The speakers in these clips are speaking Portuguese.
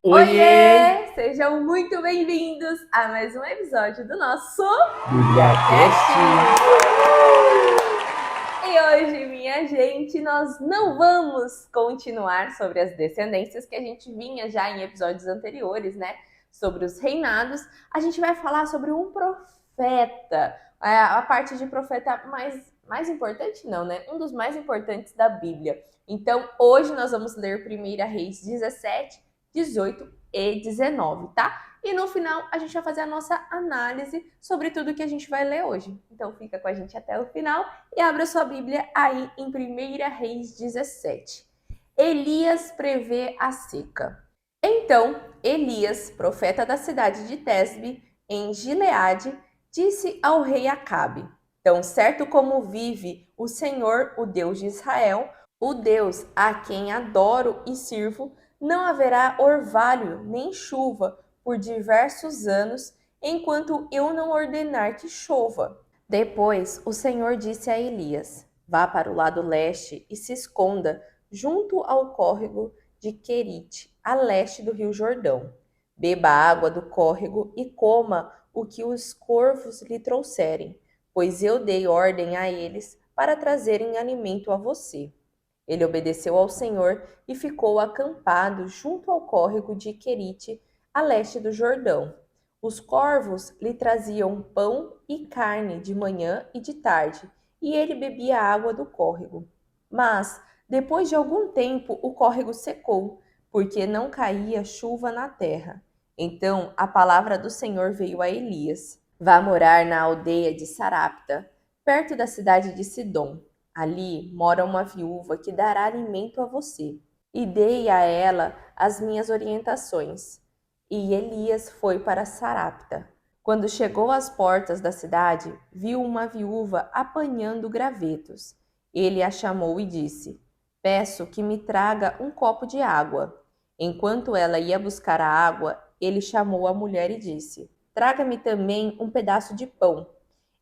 Oiê! Oiê! Sejam muito bem-vindos a mais um episódio do nosso BíbliaCast! E hoje, minha gente, nós não vamos continuar sobre as descendências que a gente vinha já em episódios anteriores, né? Sobre os reinados. A gente vai falar sobre um profeta, a parte de profeta mais importante, não, né? Um dos mais importantes da Bíblia. Então, hoje nós vamos ler 1 Reis 17, 18 e 19, tá? E no final a gente vai fazer a nossa análise sobre tudo que a gente vai ler hoje. Então fica com a gente até o final e abra sua Bíblia aí em 1 Reis 17. Elias prevê a seca. Então Elias, profeta da cidade de Tesbe, em Gileade, disse ao rei Acabe: Tão certo como vive o Senhor, o Deus de Israel, o Deus a quem adoro e sirvo, não haverá orvalho nem chuva por diversos anos, enquanto eu não ordenar que chova. Depois o Senhor disse a Elias: Vá para o lado leste e se esconda junto ao córrego de Querite, a leste do rio Jordão. Beba a água do córrego e coma o que os corvos lhe trouxerem, pois eu dei ordem a eles para trazerem alimento a você. Ele obedeceu ao Senhor e ficou acampado junto ao córrego de Querite, a leste do Jordão. Os corvos lhe traziam pão e carne de manhã e de tarde, e ele bebia a água do córrego. Mas, depois de algum tempo, o córrego secou, porque não caía chuva na terra. Então a palavra do Senhor veio a Elias: Vá morar na aldeia de Sarapta, perto da cidade de Sidom. Ali mora uma viúva que dará alimento a você. E dei a ela as minhas orientações. E Elias foi para Sarapta. Quando chegou às portas da cidade, viu uma viúva apanhando gravetos. Ele a chamou e disse: Peço que me traga um copo de água. Enquanto ela ia buscar a água, ele chamou a mulher e disse: Traga-me também um pedaço de pão.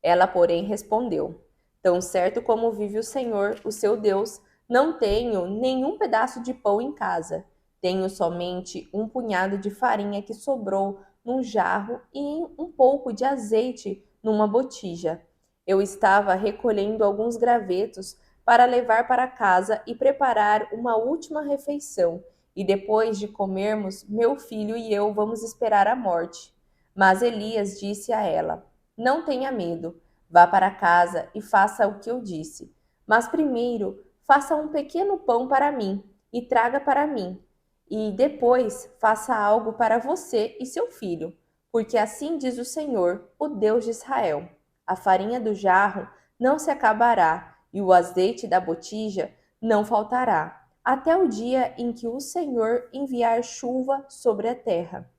Ela, porém, respondeu: Tão certo como vive o Senhor, o seu Deus, não tenho nenhum pedaço de pão em casa. Tenho somente um punhado de farinha que sobrou num jarro e um pouco de azeite numa botija. Eu estava recolhendo alguns gravetos para levar para casa e preparar uma última refeição, e depois de comermos, meu filho e eu vamos esperar a morte. Mas Elias disse a ela: Não tenha medo. Vá para casa e faça o que eu disse. Mas primeiro, faça um pequeno pão para mim e traga para mim. E depois, faça algo para você e seu filho, porque assim diz o Senhor, o Deus de Israel: a farinha do jarro não se acabará e o azeite da botija não faltará, até o dia em que o Senhor enviar chuva sobre a terra.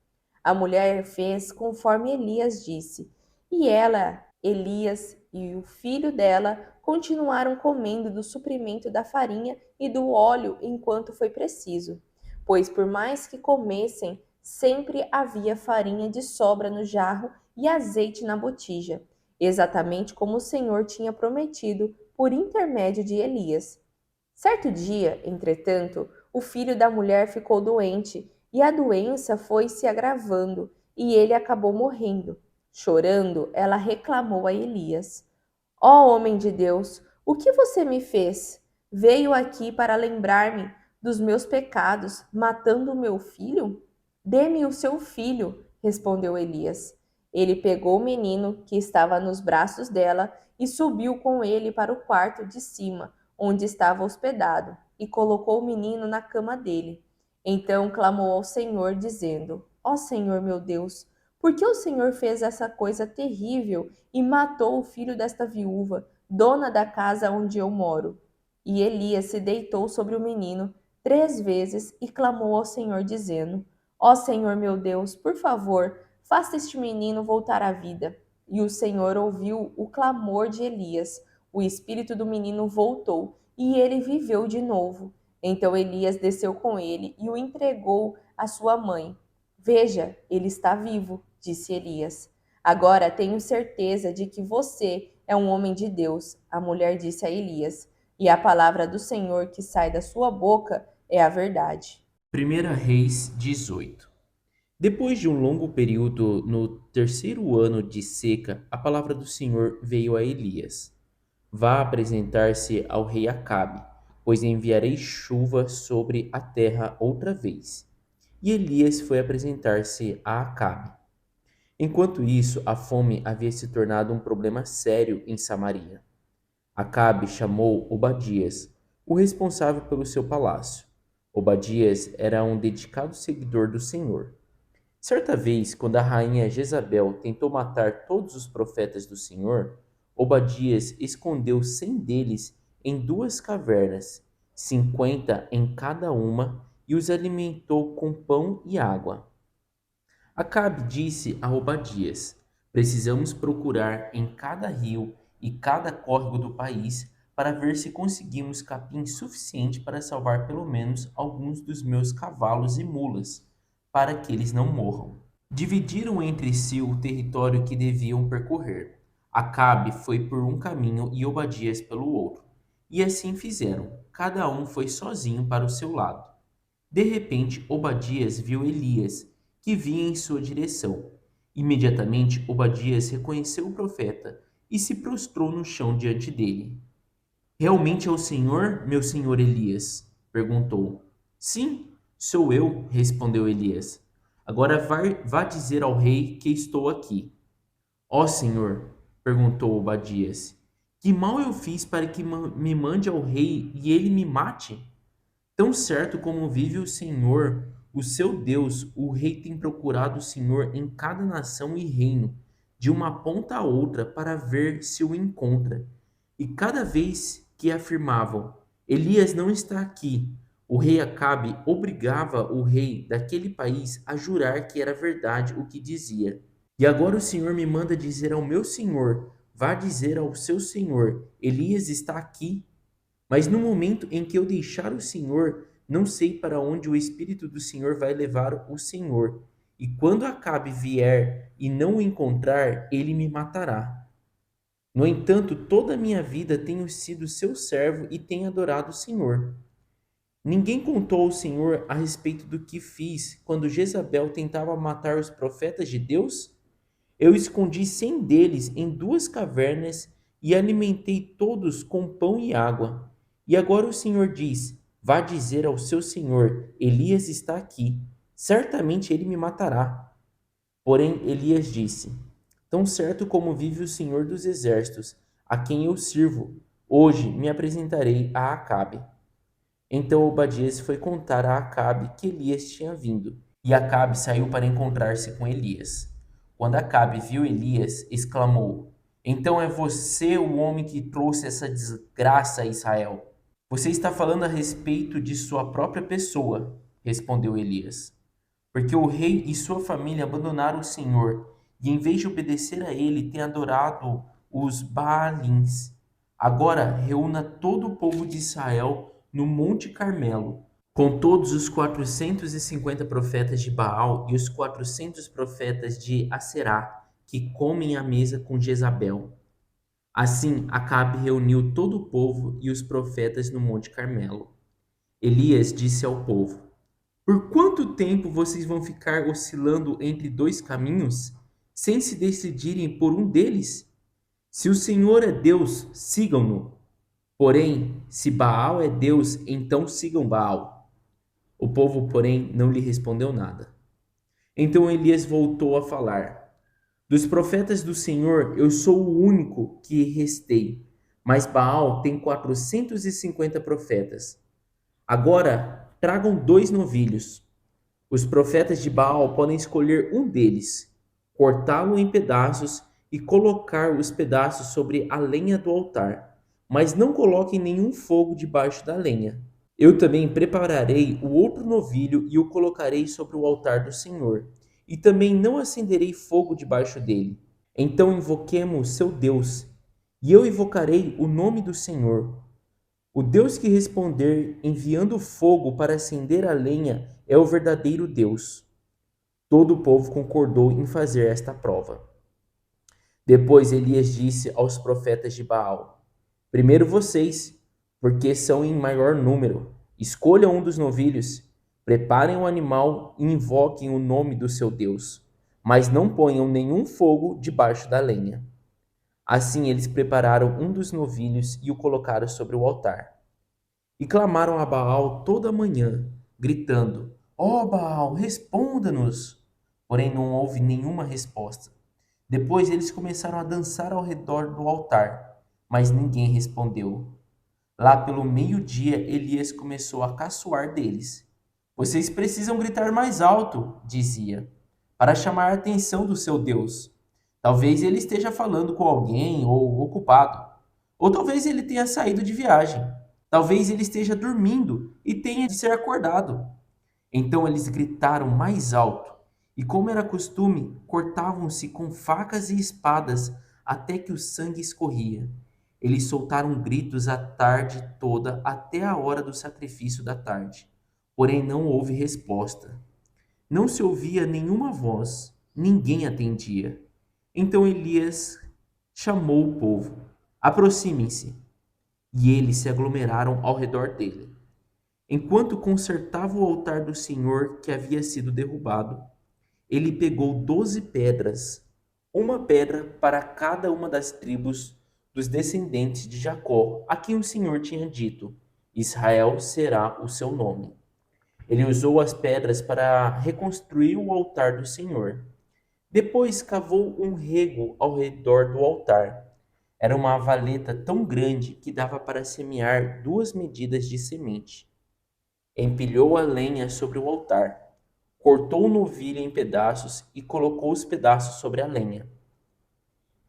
A mulher fez conforme Elias disse, e ela, Elias e o filho dela continuaram comendo do suprimento da farinha e do óleo enquanto foi preciso, pois por mais que comessem, sempre havia farinha de sobra no jarro e azeite na botija, exatamente como o Senhor tinha prometido por intermédio de Elias. Certo dia, entretanto, o filho da mulher ficou doente e a doença foi se agravando e ele acabou morrendo. Chorando, ela reclamou a Elias: Ó homem de Deus, o que você me fez? Veio aqui para lembrar-me dos meus pecados, matando o meu filho? Dê-me o seu filho, respondeu Elias. Ele pegou o menino que estava nos braços dela e subiu com ele para o quarto de cima, onde estava hospedado, e colocou o menino na cama dele. Então clamou ao Senhor, dizendo: Ó Senhor meu Deus, por que o Senhor fez essa coisa terrível e matou o filho desta viúva, dona da casa onde eu moro? E Elias se deitou sobre o menino 3 vezes e clamou ao Senhor, dizendo: Ó Senhor meu Deus, por favor, faça este menino voltar à vida. E o Senhor ouviu o clamor de Elias. O espírito do menino voltou e ele viveu de novo. Então Elias desceu com ele e o entregou à sua mãe. Veja, ele está vivo, disse Elias. Agora tenho certeza de que você é um homem de Deus, a mulher disse a Elias, e a palavra do Senhor que sai da sua boca é a verdade. 1 Reis 18. Depois de um longo período, no terceiro ano de seca, a palavra do Senhor veio a Elias. Vá apresentar-se ao rei Acabe, pois enviarei chuva sobre a terra outra vez. E Elias foi apresentar-se a Acabe. Enquanto isso, a fome havia se tornado um problema sério em Samaria. Acabe chamou Obadias, o responsável pelo seu palácio. Obadias era um dedicado seguidor do Senhor. Certa vez, quando a rainha Jezabel tentou matar todos os profetas do Senhor, Obadias escondeu 100 deles em 2 cavernas, 50 em cada uma, e os alimentou com pão e água. Acabe disse a Obadias: precisamos procurar em cada rio e cada córrego do país para ver se conseguimos capim suficiente para salvar pelo menos alguns dos meus cavalos e mulas, para que eles não morram. Dividiram entre si o território que deviam percorrer. Acabe foi por um caminho e Obadias pelo outro. E assim fizeram. Cada um foi sozinho para o seu lado. De repente, Obadias viu Elias, que vinha em sua direção. Imediatamente, Obadias reconheceu o profeta e se prostrou no chão diante dele. Realmente é o Senhor, meu senhor Elias? Perguntou. Sim, sou eu, respondeu Elias. Agora vá dizer ao rei que estou aqui. Ó Senhor, perguntou Obadias, que mal eu fiz para que me mande ao rei e ele me mate? Tão certo como vive o Senhor, o seu Deus, o rei tem procurado o Senhor em cada nação e reino, de uma ponta a outra, para ver se o encontra. E cada vez que afirmavam, Elias não está aqui, o rei Acabe obrigava o rei daquele país a jurar que era verdade o que dizia. E agora o Senhor me manda dizer ao meu senhor, vá dizer ao seu senhor, Elias está aqui. Mas no momento em que eu deixar o Senhor, não sei para onde o Espírito do Senhor vai levar o Senhor. E quando Acabe vier e não o encontrar, ele me matará. No entanto, toda a minha vida tenho sido seu servo e tenho adorado o Senhor. Ninguém contou ao Senhor a respeito do que fiz quando Jezabel tentava matar os profetas de Deus? Eu escondi 100 deles em 2 cavernas e alimentei todos com pão e água. E agora o Senhor diz: vá dizer ao seu senhor, Elias está aqui. Certamente ele me matará. Porém, Elias disse: tão certo como vive o Senhor dos exércitos, a quem eu sirvo, hoje me apresentarei a Acabe. Então Obadias foi contar a Acabe que Elias tinha vindo, e Acabe saiu para encontrar-se com Elias. Quando Acabe viu Elias, exclamou: então é você o homem que trouxe essa desgraça a Israel? Você está falando a respeito de sua própria pessoa, respondeu Elias. Porque o rei e sua família abandonaram o Senhor, e em vez de obedecer a ele, têm adorado os Baalins. Agora reúna todo o povo de Israel no Monte Carmelo, com todos os 450 profetas de Baal e os 400 profetas de Aserá, que comem à mesa com Jezabel. Assim, Acabe reuniu todo o povo e os profetas no Monte Carmelo. Elias disse ao povo: por quanto tempo vocês vão ficar oscilando entre 2 caminhos, sem se decidirem por um deles? Se o Senhor é Deus, sigam-no. Porém, se Baal é Deus, então sigam Baal. O povo, porém, não lhe respondeu nada. Então Elias voltou a falar: dos profetas do Senhor, eu sou o único que restei, mas Baal tem 450 profetas. Agora, tragam 2 novilhos. Os profetas de Baal podem escolher um deles, cortá-lo em pedaços e colocar os pedaços sobre a lenha do altar, mas não coloquem nenhum fogo debaixo da lenha. Eu também prepararei o outro novilho e o colocarei sobre o altar do Senhor, e também não acenderei fogo debaixo dele. Então invoquemos seu Deus, e eu invocarei o nome do Senhor. O Deus que responder enviando fogo para acender a lenha é o verdadeiro Deus. Todo o povo concordou em fazer esta prova. Depois Elias disse aos profetas de Baal: primeiro vocês, porque são em maior número. Escolham um dos novilhos. Preparem o animal e invoquem o nome do seu Deus, mas não ponham nenhum fogo debaixo da lenha. Assim eles prepararam um dos novilhos e o colocaram sobre o altar. E clamaram a Baal toda a manhã, gritando: Ó Baal, responda-nos! Porém não houve nenhuma resposta. Depois eles começaram a dançar ao redor do altar, mas ninguém respondeu. Lá pelo meio-dia, Elias começou a caçoar deles. Vocês precisam gritar mais alto, dizia, para chamar a atenção do seu Deus. Talvez ele esteja falando com alguém ou ocupado. Ou talvez ele tenha saído de viagem. Talvez ele esteja dormindo e tenha de ser acordado. Então eles gritaram mais alto, e como era costume, cortavam-se com facas e espadas até que o sangue escorria. Eles soltaram gritos a tarde toda até a hora do sacrifício da tarde. Porém não houve resposta. Não se ouvia nenhuma voz, ninguém atendia. Então Elias chamou o povo. Aproximem-se. E eles se aglomeraram ao redor dele. Enquanto consertava o altar do Senhor que havia sido derrubado, ele pegou 12 pedras, uma pedra para cada uma das tribos dos descendentes de Jacó, a quem o Senhor tinha dito: Israel será o seu nome. Ele usou as pedras para reconstruir o altar do Senhor. Depois cavou um rego ao redor do altar. Era uma valeta tão grande que dava para semear 2 medidas de semente. Empilhou a lenha sobre o altar, cortou o novilho em pedaços e colocou os pedaços sobre a lenha.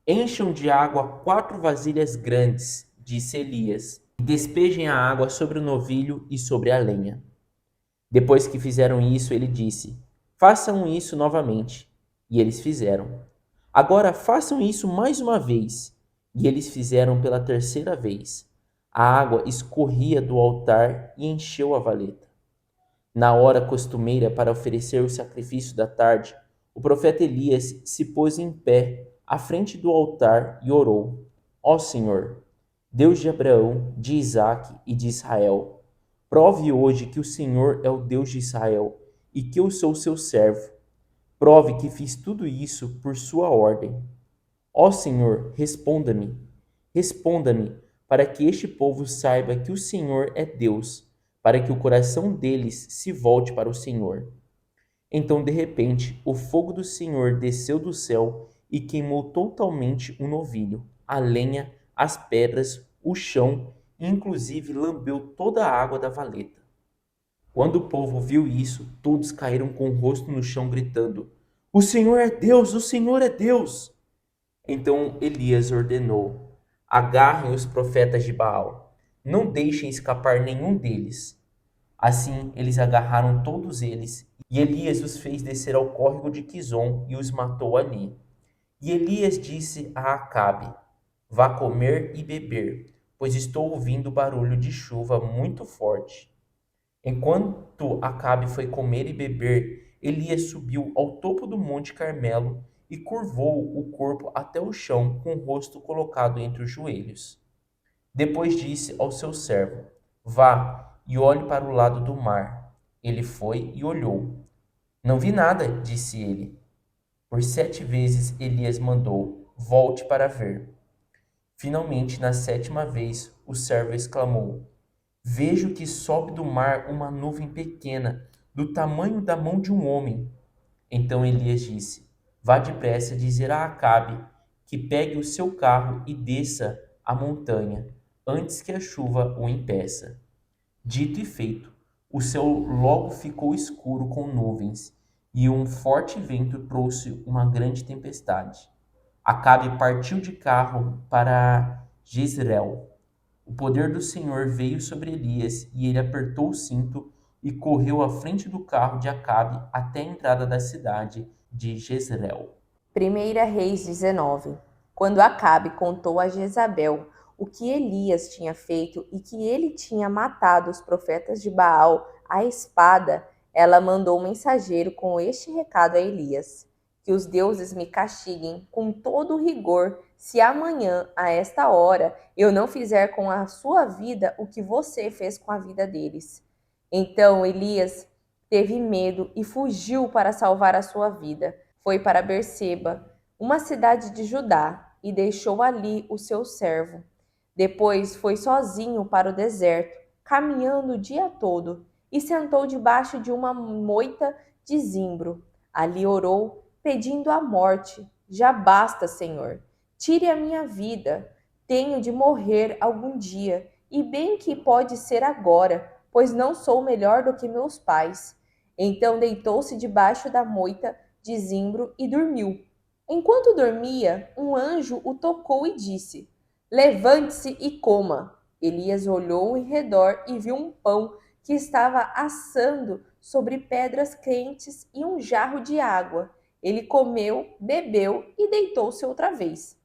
Encham de água 4 vasilhas grandes, disse Elias, e despejem a água sobre o novilho e sobre a lenha. Depois que fizeram isso, ele disse: Façam isso novamente. E eles fizeram. Agora façam isso mais uma vez. E eles fizeram pela terceira vez. A água escorria do altar e encheu a valeta. Na hora costumeira para oferecer o sacrifício da tarde, o profeta Elias se pôs em pé à frente do altar e orou: Ó Senhor, Deus de Abraão, de Isaque e de Israel, prove hoje que o Senhor é o Deus de Israel e que eu sou seu servo. Prove que fiz tudo isso por sua ordem. Ó Senhor, responda-me. Responda-me, para que este povo saiba que o Senhor é Deus, para que o coração deles se volte para o Senhor. Então, de repente, o fogo do Senhor desceu do céu e queimou totalmente o novilho, a lenha, as pedras, o chão e inclusive lambeu toda a água da valeta. Quando o povo viu isso, todos caíram com o rosto no chão gritando: O Senhor é Deus! O Senhor é Deus! Então Elias ordenou: Agarrem os profetas de Baal. Não deixem escapar nenhum deles. Assim eles agarraram todos eles, e Elias os fez descer ao córrego de Quizon e os matou ali. E Elias disse a Acabe: Vá comer e beber, pois estou ouvindo barulho de chuva muito forte. Enquanto Acabe foi comer e beber, Elias subiu ao topo do monte Carmelo e curvou o corpo até o chão, com o rosto colocado entre os joelhos. Depois disse ao seu servo: Vá e olhe para o lado do mar. Ele foi e olhou. Não vi nada, disse ele. Por 7 vezes Elias mandou: Volte para ver. Finalmente, na 7ª vez, o servo exclamou: Vejo que sobe do mar uma nuvem pequena, do tamanho da mão de um homem. Então Elias disse: Vá depressa dizer a Acabe que pegue o seu carro e desça a montanha, antes que a chuva o impeça. Dito e feito, o céu logo ficou escuro com nuvens, e um forte vento trouxe uma grande tempestade. Acabe partiu de carro para Jezreel. O poder do Senhor veio sobre Elias, e ele apertou o cinto e correu à frente do carro de Acabe até a entrada da cidade de Jezreel. 1 Reis 19. Quando Acabe contou a Jezabel o que Elias tinha feito e que ele tinha matado os profetas de Baal à espada, ela mandou um mensageiro com este recado a Elias: Que os deuses me castiguem com todo o rigor, se amanhã, a esta hora, eu não fizer com a sua vida o que você fez com a vida deles. Então Elias teve medo e fugiu para salvar a sua vida. Foi para Berseba, uma cidade de Judá, e deixou ali o seu servo. Depois foi sozinho para o deserto, caminhando o dia todo, e sentou debaixo de uma moita de zimbro. Ali orou, pedindo a morte. Já basta, Senhor. Tire a minha vida. Tenho de morrer algum dia, e bem que pode ser agora, pois não sou melhor do que meus pais. Então deitou-se debaixo da moita de zimbro e dormiu. Enquanto dormia, um anjo o tocou e disse: Levante-se e coma. Elias olhou em redor e viu um pão que estava assando sobre pedras quentes e um jarro de água. Ele comeu, bebeu e deitou-se outra vez.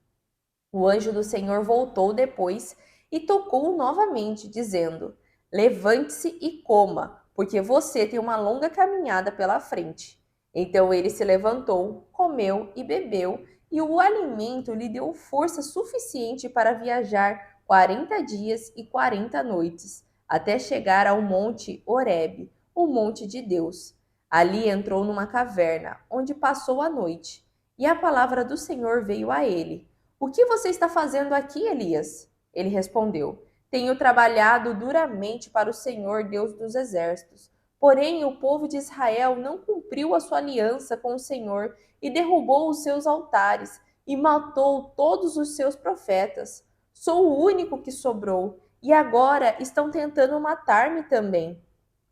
O anjo do Senhor voltou depois e tocou-o novamente, dizendo: Levante-se e coma, porque você tem uma longa caminhada pela frente. Então ele se levantou, comeu e bebeu, e o alimento lhe deu força suficiente para viajar 40 dias e 40 noites, até chegar ao monte Horebe, o monte de Deus. Ali entrou numa caverna, onde passou a noite, e a palavra do Senhor veio a ele: O que você está fazendo aqui, Elias? Ele respondeu: Tenho trabalhado duramente para o Senhor, Deus dos exércitos. Porém, o povo de Israel não cumpriu a sua aliança com o Senhor e derrubou os seus altares e matou todos os seus profetas. Sou o único que sobrou e agora estão tentando matar-me também.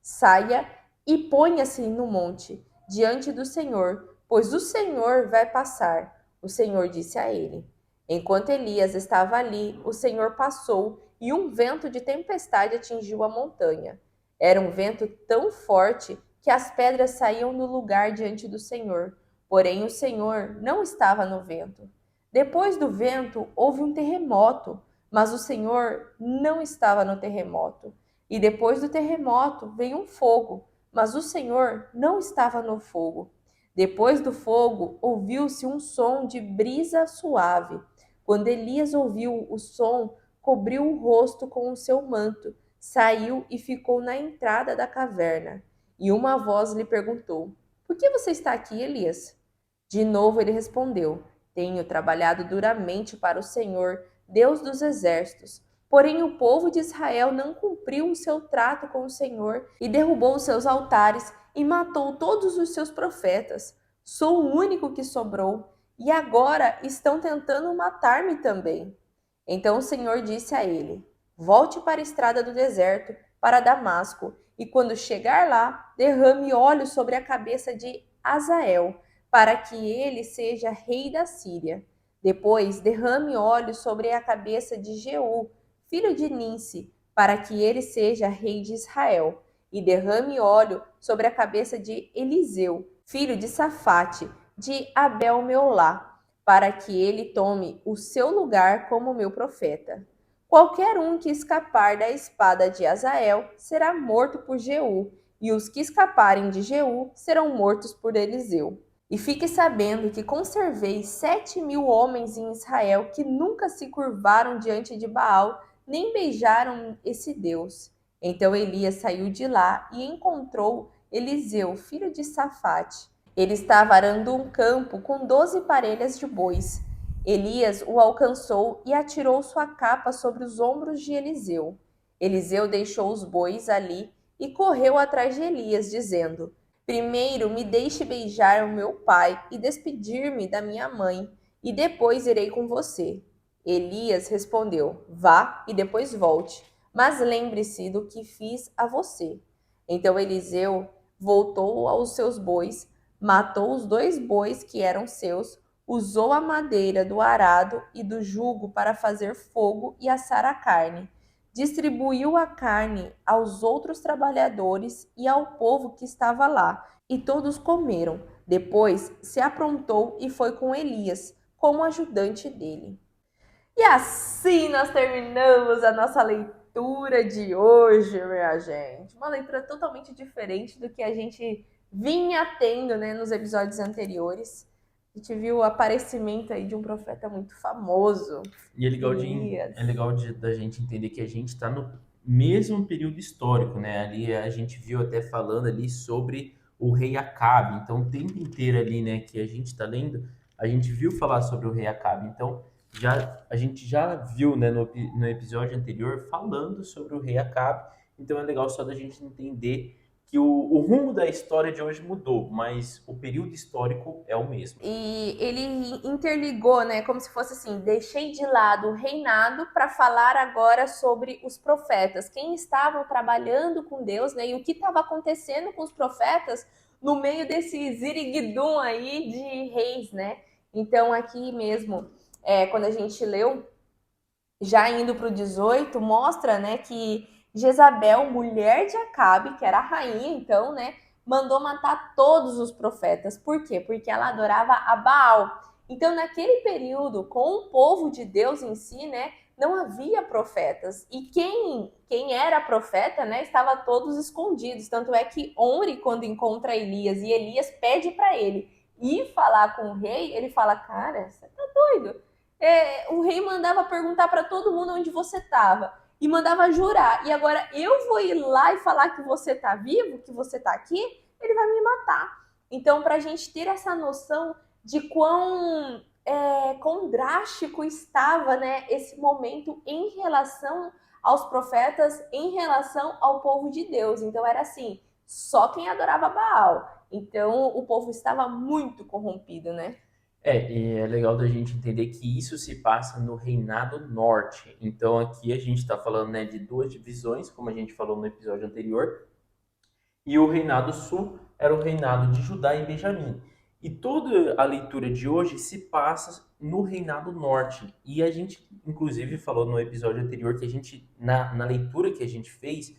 Saia e ponha-se no monte, diante do Senhor, pois o Senhor vai passar. O Senhor disse a ele. Enquanto Elias estava ali, o Senhor passou e um vento de tempestade atingiu a montanha. Era um vento tão forte que as pedras saíam do lugar diante do Senhor. Porém, o Senhor não estava no vento. Depois do vento, houve um terremoto, mas o Senhor não estava no terremoto. E depois do terremoto veio um fogo, mas o Senhor não estava no fogo. Depois do fogo, ouviu-se um som de brisa suave. Quando Elias ouviu o som, cobriu o rosto com o seu manto, saiu e ficou na entrada da caverna. E uma voz lhe perguntou: Por que você está aqui, Elias? De novo ele respondeu: Tenho trabalhado duramente para o Senhor, Deus dos exércitos. Porém, o povo de Israel não cumpriu o seu trato com o Senhor e derrubou os seus altares e matou todos os seus profetas. Sou o único que sobrou e agora estão tentando matar-me também. Então o Senhor disse a ele: Volte para a estrada do deserto, para Damasco, e quando chegar lá, derrame óleo sobre a cabeça de Azael, para que ele seja rei da Síria. Depois, derrame óleo sobre a cabeça de Jeú, filho de Ninsi, para que ele seja rei de Israel. E derrame óleo sobre a cabeça de Eliseu, filho de Safate, de Abel-Meolá, para que ele tome o seu lugar como meu profeta. Qualquer um que escapar da espada de Azael será morto por Jeú, e os que escaparem de Jeú serão mortos por Eliseu. E fique sabendo que conservei 7.000 homens em Israel que nunca se curvaram diante de Baal, nem beijaram esse Deus. Então Elias saiu de lá e encontrou Eliseu, filho de Safate. Ele estava arando um campo com 12 parelhas de bois. Elias o alcançou e atirou sua capa sobre os ombros de Eliseu. Eliseu deixou os bois ali e correu atrás de Elias, dizendo: Primeiro me deixe beijar o meu pai e despedir-me da minha mãe, e depois irei com você. Elias respondeu: Vá e depois volte, mas lembre-se do que fiz a você. Então Eliseu voltou aos seus bois, matou os 2 bois que eram seus, usou a madeira do arado e do jugo para fazer fogo e assar a carne. Distribuiu a carne aos outros trabalhadores e ao povo que estava lá, e todos comeram. Depois se aprontou e foi com Elias, como ajudante dele. E assim nós terminamos a nossa leitura de hoje, minha gente. Uma leitura totalmente diferente do que a gente vinha tendo, né, nos episódios anteriores. A gente viu o aparecimento aí de um profeta muito famoso, E é legal Elias. da gente entender que a gente está mesmo período histórico, né? Ali a gente viu até falando ali sobre o rei Acabe. Então, o tempo inteiro ali, né, que a gente está lendo, a gente viu falar sobre o rei Acabe. Então, a gente já viu, né, no episódio anterior falando sobre o rei Acabe. Então, é legal só da gente entender que o rumo da história de hoje mudou, mas o período histórico é o mesmo. E ele interligou, né, como se fosse assim, deixei de lado o reinado para falar agora sobre os profetas, quem estavam trabalhando com Deus, né, e o que estava acontecendo com os profetas no meio desse ziriguidum aí de reis, né. Então aqui mesmo, quando a gente leu, já indo para o 18, mostra, né, que Jezabel, mulher de Acabe, que era a rainha, então, né, mandou matar todos os profetas. Por quê? Porque ela adorava a Baal. Então, naquele período, com o povo de Deus em si, né, não havia profetas. E quem era profeta, né, estava todos escondidos. Tanto é que Onri, quando encontra Elias e Elias pede para ele ir falar com o rei, ele fala: Cara, você tá doido? O rei mandava perguntar para todo mundo onde você estava e mandava jurar. E agora eu vou ir lá e falar que você está vivo, que você está aqui, ele vai me matar. Então, para a gente ter essa noção de quão drástico estava, né, esse momento em relação aos profetas, em relação ao povo de Deus. Então, era assim, só quem adorava Baal. Então, o povo estava muito corrompido, né? E é legal da gente entender que isso se passa no Reinado Norte. Então aqui a gente está falando, né, de duas divisões, como a gente falou no episódio anterior, e o Reinado Sul era o reinado de Judá e Benjamim. E toda a leitura de hoje se passa no Reinado Norte. E a gente, inclusive, falou no episódio anterior que a gente, na leitura que a gente fez,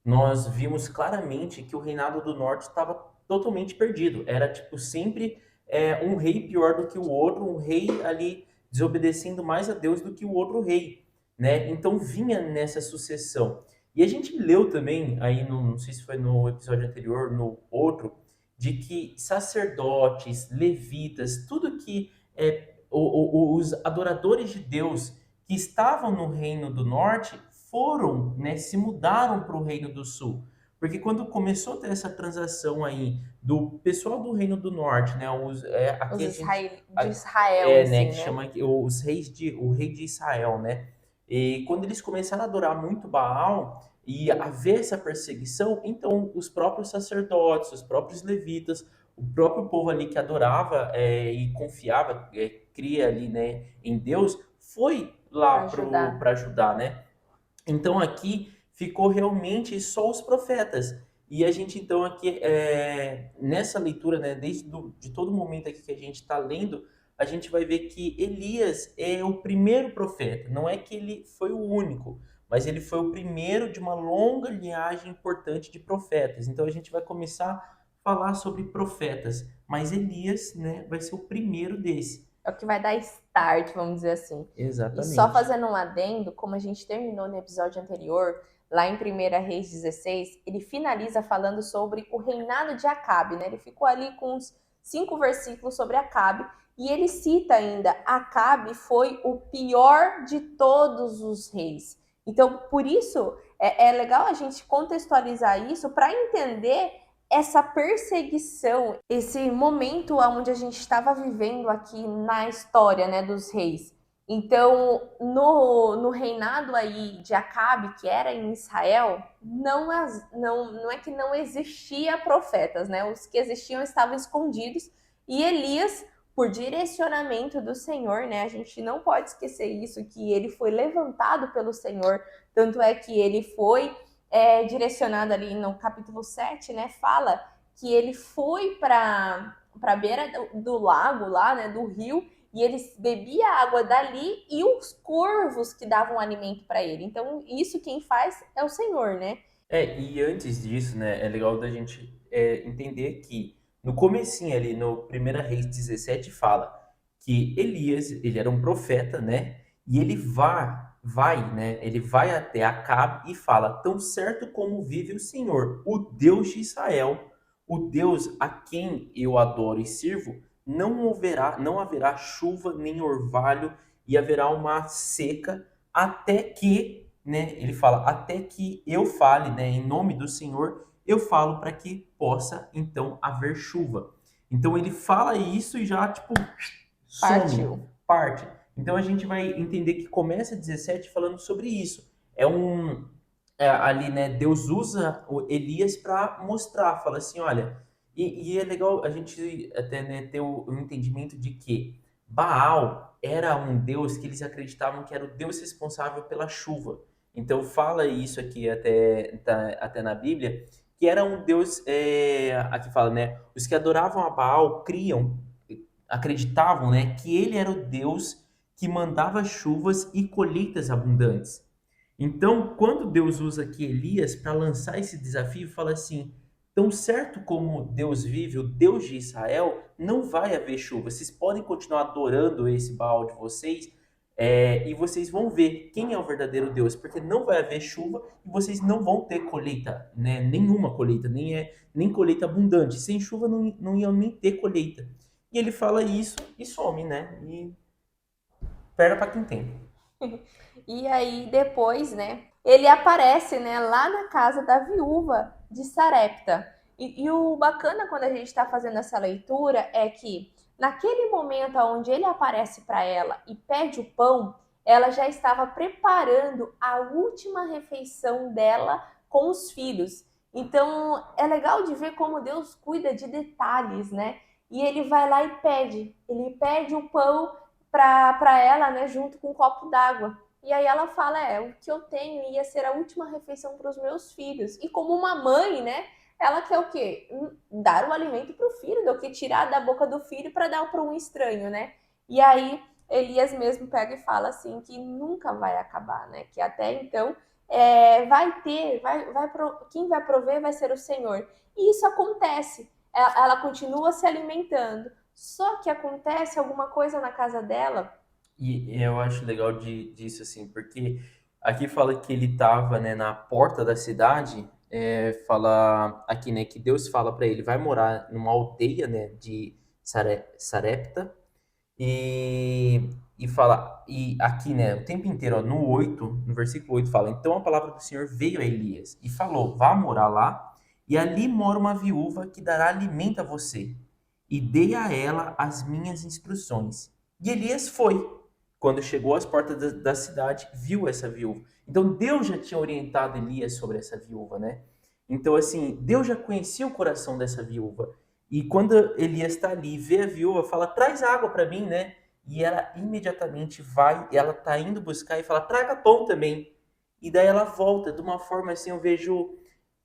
nós vimos claramente que o Reinado do Norte estava totalmente perdido. Era, tipo, sempre um rei pior do que o outro, um rei ali desobedecendo mais a Deus do que o outro rei, né? Então vinha nessa sucessão. E a gente leu também, aí não sei se foi no episódio anterior, no outro, de que sacerdotes, levitas, tudo que os adoradores de Deus que estavam no Reino do Norte foram, né, se mudaram para o Reino do Sul. Porque quando começou a ter essa transação aí do pessoal do Reino do Norte, né, aqui a gente De Israel em né, si, que né? chama o rei de Israel, né? E quando eles começaram a adorar muito Baal e haver essa perseguição, então os próprios sacerdotes, os próprios levitas, o próprio povo ali que adorava e confiava, cria ali, né, em Deus, foi lá Para para ajudar. ajudar, né? Então aqui ficou realmente só os profetas. E a gente então aqui nessa leitura, né, de todo momento aqui que a gente está lendo, a gente vai ver que Elias é o primeiro profeta. Não é que ele foi o único, mas ele foi o primeiro de uma longa linhagem importante de profetas. Então a gente vai começar a falar sobre profetas, mas Elias, né, vai ser o primeiro desse. É o que vai dar start, vamos dizer assim. E só Exatamente. fazendo um adendo, como a gente terminou no episódio anterior, lá em 1 Reis 16, ele finaliza falando sobre o reinado de Acabe, né? Ele ficou ali com uns 5 versículos sobre Acabe, e ele cita ainda: Acabe foi o pior de todos os reis. Então, por isso, é legal a gente contextualizar isso para entender essa perseguição, esse momento onde a gente estava vivendo aqui na história, né, dos reis. Então, no reinado aí de Acabe, que era em Israel, não é que não existia profetas, né? Os que existiam estavam escondidos. E Elias, por direcionamento do Senhor, né? A gente não pode esquecer isso, que ele foi levantado pelo Senhor. Tanto é que ele foi direcionado ali no capítulo 7, né? Fala que ele foi para a beira do lago lá, né? Do rio, e ele bebia água dali e os corvos que davam alimento para ele. Então, isso quem faz é o Senhor, né? E antes disso, né, é legal da gente entender que no comecinho ali, no 1 Reis 17, fala que Elias, ele era um profeta, né, e ele né, ele vai até Acabe e fala, tão certo como vive o Senhor, o Deus de Israel, o Deus a quem eu adoro e sirvo, não haverá chuva nem orvalho e haverá uma seca até que né? Ele fala, até que eu fale, né, em nome do Senhor, eu falo para que possa então haver chuva. Então ele fala isso e já, tipo, some, Partiu. parte. Então a gente vai entender que começa 17 falando sobre isso. Ali, né, Deus usa o Elias para mostrar, fala assim, olha, e é legal a gente até, né, ter o entendimento de que Baal era um deus que eles acreditavam que era o deus responsável pela chuva. Então fala isso aqui até na Bíblia, que era um deus, aqui fala, né, os que adoravam a Baal acreditavam, né, que ele era o deus que mandava chuvas e colheitas abundantes. Então, quando Deus usa aqui Elias para lançar esse desafio, fala assim: tão certo como Deus vive, o Deus de Israel, não vai haver chuva. Vocês podem continuar adorando esse Baal de vocês, e vocês vão ver quem é o verdadeiro Deus, porque não vai haver chuva e vocês não vão ter colheita, né? Nenhuma colheita, nem colheita abundante. Sem chuva não iam nem ter colheita. E ele fala isso e some, né? E perna para quem tem. E aí depois, né, ele aparece, né, lá na casa da viúva de Sarepta. E o bacana quando a gente está fazendo essa leitura é que naquele momento onde ele aparece para ela e pede o pão, ela já estava preparando a última refeição dela com os filhos. Então é legal de ver como Deus cuida de detalhes, né? E ele vai lá e ele pede o pão para ela, né, junto com um copo d'água. E aí ela fala, o que eu tenho ia ser a última refeição para os meus filhos. E como uma mãe, né, ela quer o quê? Dar o alimento para o filho, do que tirar da boca do filho para dar para um estranho, né? E aí Elias mesmo pega e fala assim que nunca vai acabar, né? Que até então quem vai prover vai ser o Senhor. E isso acontece. Ela continua se alimentando. Só que acontece alguma coisa na casa dela. E eu acho legal disso, assim, porque aqui fala que ele estava, né, na porta da cidade, fala aqui, né, que Deus fala para ele, vai morar numa aldeia, né, de Sarepta, e, e aqui, né, o tempo inteiro, ó, no versículo 8 fala, então a palavra do Senhor veio a Elias e falou, vá morar lá, e ali mora uma viúva que dará alimento a você, e dê a ela as minhas instruções. E Elias foi. Quando chegou às portas da cidade, viu essa viúva. Então Deus já tinha orientado Elias sobre essa viúva, né? Então, assim, Deus já conhecia o coração dessa viúva. E quando Elias está ali, vê a viúva, fala: traz água para mim, né? E ela imediatamente vai, ela tá indo buscar e fala: traga pão também. E daí ela volta de uma forma assim, eu vejo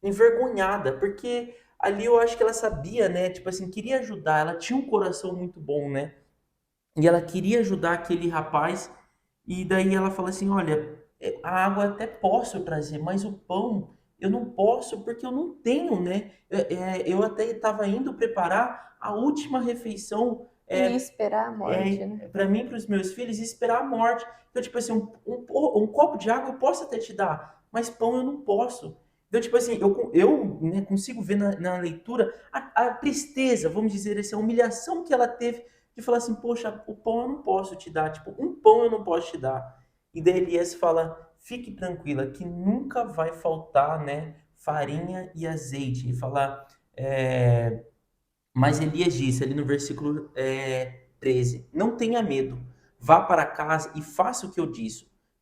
envergonhada, porque ali eu acho que ela sabia, né? Tipo assim, queria ajudar, ela tinha um coração muito bom, né? E ela queria ajudar aquele rapaz, e daí ela fala assim: olha, a água até posso trazer, mas o pão eu não posso porque eu não tenho, né? Eu até estava indo preparar a última refeição E esperar a morte, né? para mim, para os meus filhos, e esperar a morte. Então, tipo assim, um copo de água eu posso até te dar, mas pão eu não posso. Então, tipo assim, eu né, consigo ver na leitura a tristeza, vamos dizer assim, a humilhação que ela teve de falar assim, poxa, o pão eu não posso te dar, tipo, um pão eu não posso te dar. E daí Elias fala, fique tranquila, que nunca vai faltar, né, farinha e azeite. E fala, mas Elias disse ali no versículo 13, não tenha medo, vá para casa e faça o que eu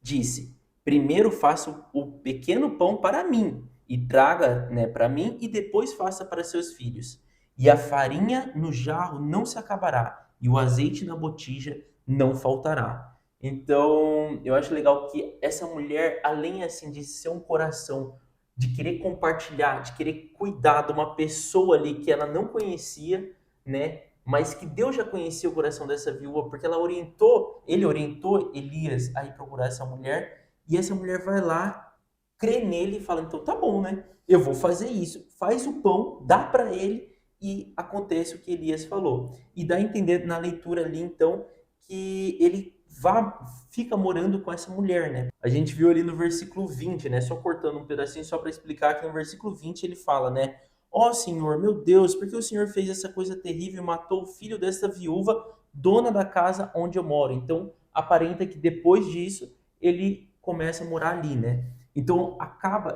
disse. Primeiro faça o pequeno pão para mim e traga, né, para mim e depois faça para seus filhos. E a farinha no jarro não se acabará e o azeite na botija não faltará. Então, eu acho legal que essa mulher, além assim de ser um coração de querer compartilhar, de querer cuidar de uma pessoa ali que ela não conhecia, né? Mas que Deus já conhecia o coração dessa viúva, porque ele orientou Elias a ir procurar essa mulher, e essa mulher vai lá, crê nele e fala: então tá bom, né? Eu vou fazer isso. Faz o pão, dá para ele e acontece o que Elias falou. E dá a entender na leitura ali, então, que ele fica morando com essa mulher, né? A gente viu ali no versículo 20, né? Só cortando um pedacinho só para explicar que no versículo 20 ele fala, né? Ó Senhor, meu Deus, por que o Senhor fez essa coisa terrível e matou o filho dessa viúva, dona da casa onde eu moro? Então, aparenta que depois disso, ele começa a morar ali, né? Então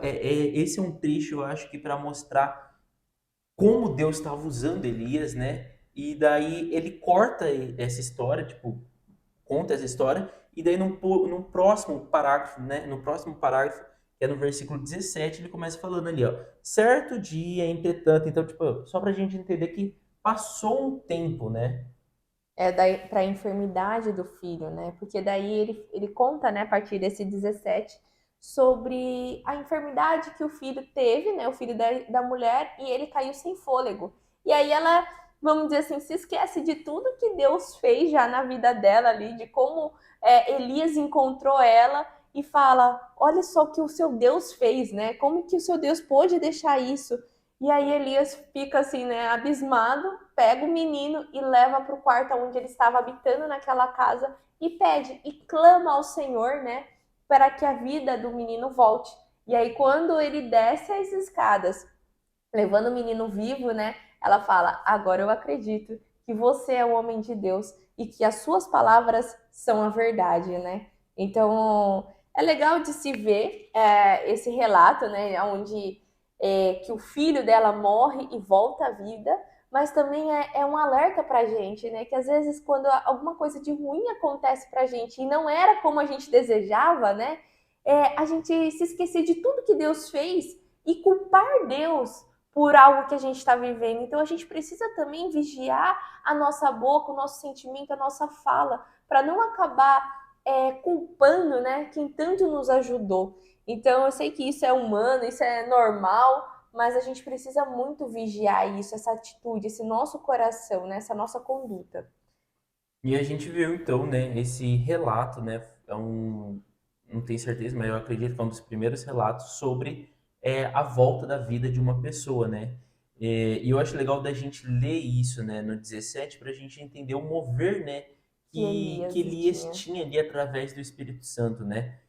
esse é um trecho, eu acho que para mostrar como Deus estava usando Elias, né? E daí ele corta essa história, tipo, conta essa história, e daí num próximo parágrafo, né? No próximo parágrafo, que é no versículo 17, ele começa falando ali, ó, certo dia, entretanto, então, tipo, só pra gente entender que passou um tempo, né? Para a enfermidade do filho, né? Porque daí ele conta, né, a partir desse 17, sobre a enfermidade que o filho teve, né? O filho da mulher, e ele caiu sem fôlego. E aí ela, vamos dizer assim, se esquece de tudo que Deus fez já na vida dela ali, de como Elias encontrou ela e fala: olha só o que o seu Deus fez, né? Como que o seu Deus pôde deixar isso? E aí Elias fica assim, né, abismado, pega o menino e leva para o quarto onde ele estava habitando naquela casa e pede e clama ao Senhor, né, para que a vida do menino volte. E aí quando ele desce as escadas, levando o menino vivo, né, ela fala: agora eu acredito que você é o homem de Deus e que as suas palavras são a verdade, né? Então é legal de se ver esse relato, né, onde que o filho dela morre e volta à vida, mas também é um alerta pra gente, né? Que às vezes quando alguma coisa de ruim acontece pra gente e não era como a gente desejava, né? A gente se esquecer de tudo que Deus fez e culpar Deus por algo que a gente está vivendo. Então a gente precisa também vigiar a nossa boca, o nosso sentimento, a nossa fala, para não acabar culpando, né, quem tanto nos ajudou. Então eu sei que isso é humano, isso é normal, mas a gente precisa muito vigiar isso, essa atitude, esse nosso coração, né, essa nossa conduta. E a gente viu então, né, esse relato, né, não tenho certeza, mas eu acredito que é um dos primeiros relatos sobre a volta da vida de uma pessoa, né? E eu acho legal da gente ler isso, né, no 17, para a gente entender o mover, né, Que que Elias Elias tinha. tinha ali através do Espírito Santo, né?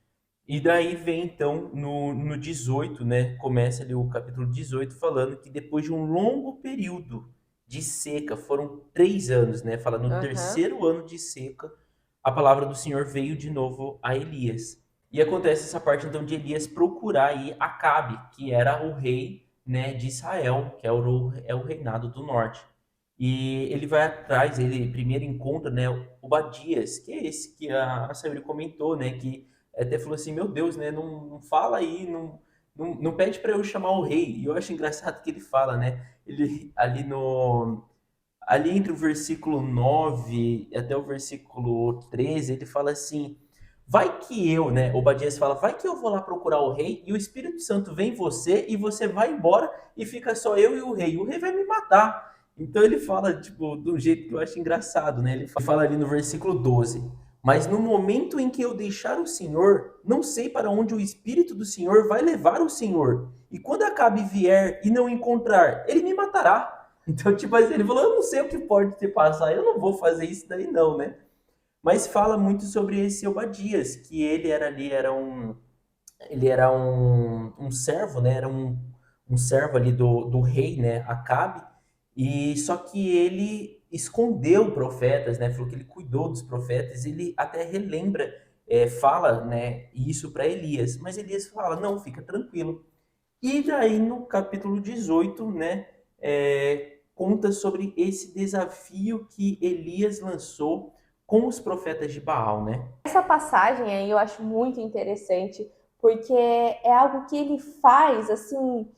E daí vem então no 18, né? Começa ali o capítulo 18 falando que depois de um longo período de seca, foram 3 anos, né? Fala no Aham. terceiro ano de seca, a palavra do Senhor veio de novo a Elias. E acontece essa parte então de Elias procurar aí Acabe, que era o rei, né, de Israel, que é o reinado do norte. E ele vai atrás, ele primeiro encontra, né, Obadias, que é esse que a Sabrina comentou, né, que até falou assim, meu Deus, né? Não fala aí, não pede para eu chamar o rei. E eu acho engraçado que ele fala, né? Ele ali entre o versículo 9 até o versículo 13, ele fala assim: vai que eu, né? Obadias fala, vai que eu vou lá procurar o rei e o Espírito Santo vem em você e você vai embora e fica só eu e o rei. O rei vai me matar. Então ele fala, tipo, de um jeito que eu acho engraçado, né? Ele fala ali no versículo 12: mas no momento em que eu deixar o Senhor, não sei para onde o Espírito do Senhor vai levar o Senhor. E quando Acabe vier e não encontrar, ele me matará. Então, tipo assim, ele falou, eu não sei o que pode ter passado, eu não vou fazer isso daí não, né? Mas fala muito sobre esse Obadias, que ele era ali, ele era um servo, né? Era um servo ali do rei, né? Acabe. E só que ele escondeu profetas, né? Falou que ele cuidou dos profetas. Ele até relembra, fala, né? Isso para Elias. Mas Elias fala, não, fica tranquilo. E daí no capítulo 18, né? Conta sobre esse desafio que Elias lançou com os profetas de Baal, né? Essa passagem aí eu acho muito interessante, porque é algo que ele faz assim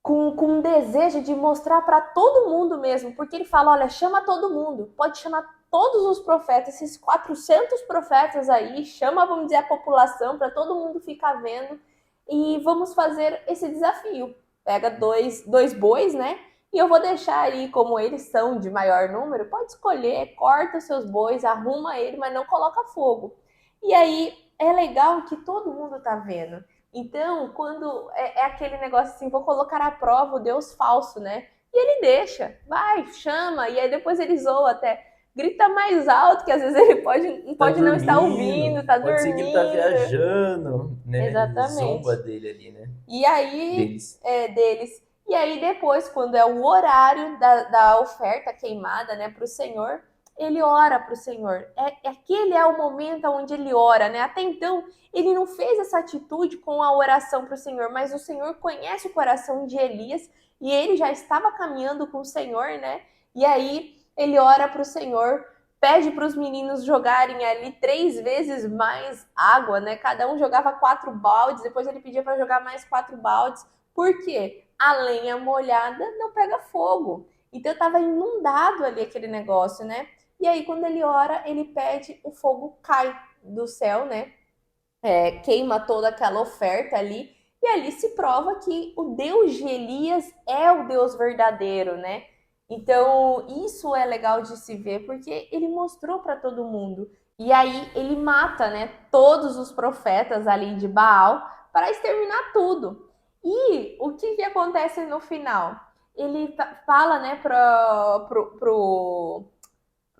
com um desejo de mostrar para todo mundo mesmo, porque ele fala, olha, chama todo mundo, pode chamar todos os profetas, esses 400 profetas aí, chama, vamos dizer, a população para todo mundo ficar vendo e vamos fazer esse desafio. Pega dois bois, né? E eu vou deixar aí, como eles são de maior número, pode escolher, corta os seus bois, arruma ele, mas não coloca fogo. E aí é legal que todo mundo tá vendo. Então, quando é aquele negócio assim, vou colocar à prova o Deus falso, né? E ele deixa, vai, chama, e aí depois ele zoa até, grita mais alto, que às vezes ele Tá pode não estar ouvindo, dormindo, tá pode ser que ele tá dormindo. viajando, né? Zomba Exatamente. dele ali, né? E aí, Deles. deles. E aí depois, quando é o horário da oferta queimada, né, para o Senhor, ele ora para o Senhor. Aquele é o momento onde ele ora, né? Até então, ele não fez essa atitude com a oração para o Senhor, mas o Senhor conhece o coração de Elias e ele já estava caminhando com o Senhor, né? E aí ele ora para o Senhor, pede para os meninos jogarem ali 3 vezes mais água, né? Cada um jogava 4 baldes, depois ele pedia para jogar mais 4 baldes. Por quê? A lenha molhada não pega fogo. Então estava inundado ali aquele negócio, né? E aí, quando ele ora, ele pede, o fogo cai do céu, né? Queima toda aquela oferta ali. E ali se prova que o Deus de Elias é o Deus verdadeiro, né? Então, isso é legal de se ver, porque ele mostrou para todo mundo. E aí, ele mata, né, todos os profetas ali de Baal para exterminar tudo. E o que acontece no final? Ele fala, né, pro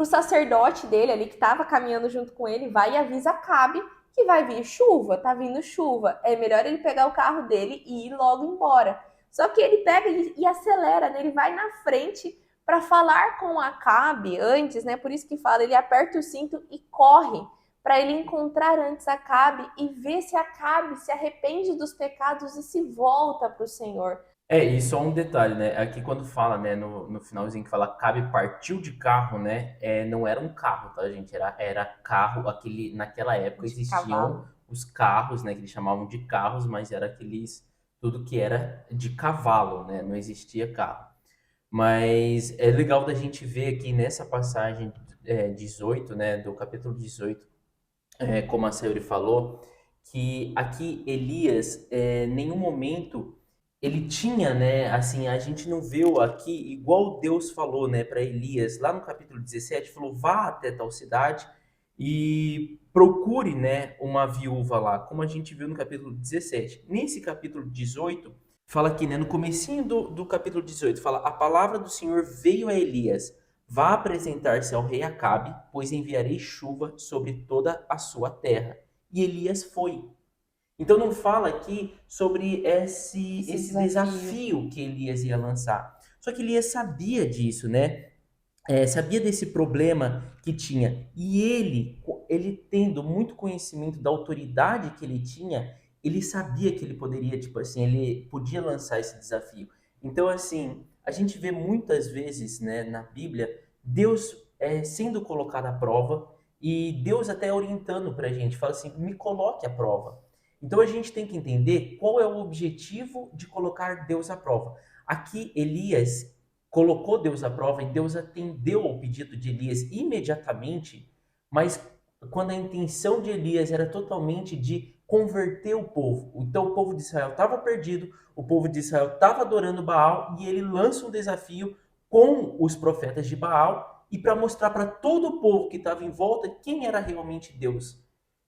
sacerdote dele ali, que estava caminhando junto com ele, vai e avisa Acabe que vai vir chuva, tá vindo chuva. É melhor ele pegar o carro dele e ir logo embora. Só que ele pega e acelera, né? Ele vai na frente para falar com Acabe antes, né? Por isso que fala, ele aperta o cinto e corre para ele encontrar antes Acabe e ver se Acabe se arrepende dos pecados e se volta para o Senhor. E só um detalhe, né? Aqui quando fala, né, no finalzinho que fala Cabe partiu de carro, né? Não era um carro, tá, gente? Era carro, naquela época De existiam cavalo. os carros, né, que eles chamavam de carros, mas era tudo que era de cavalo, né? Não existia carro. Mas é legal da gente ver aqui nessa passagem 18, né, do capítulo 18, como a Sayuri falou, que aqui Elias, nenhum momento ele tinha, né, assim, a gente não viu aqui, igual Deus falou, né, para Elias, lá no capítulo 17, falou, vá até tal cidade e procure, né, uma viúva lá, como a gente viu no capítulo 17. Nesse capítulo 18, fala aqui, né, no comecinho do capítulo 18, fala, a palavra do Senhor veio a Elias, vá apresentar-se ao rei Acabe, pois enviarei chuva sobre toda a sua terra. E Elias foi. Então não fala aqui sobre esse desafio que Elias ia lançar. Só que Elias sabia disso, né? Sabia desse problema que tinha. E ele tendo muito conhecimento da autoridade que ele tinha, ele sabia que ele poderia, tipo assim, ele podia lançar esse desafio. Então, assim, a gente vê muitas vezes, né, na Bíblia, Deus sendo colocado à prova e Deus até orientando pra gente, fala assim, me coloque à prova. Então a gente tem que entender qual é o objetivo de colocar Deus à prova. Aqui Elias colocou Deus à prova e Deus atendeu ao pedido de Elias imediatamente, mas quando a intenção de Elias era totalmente de converter o povo. Então o povo de Israel estava perdido, o povo de Israel estava adorando Baal e ele lança um desafio com os profetas de Baal e para mostrar para todo o povo que estava em volta quem era realmente Deus.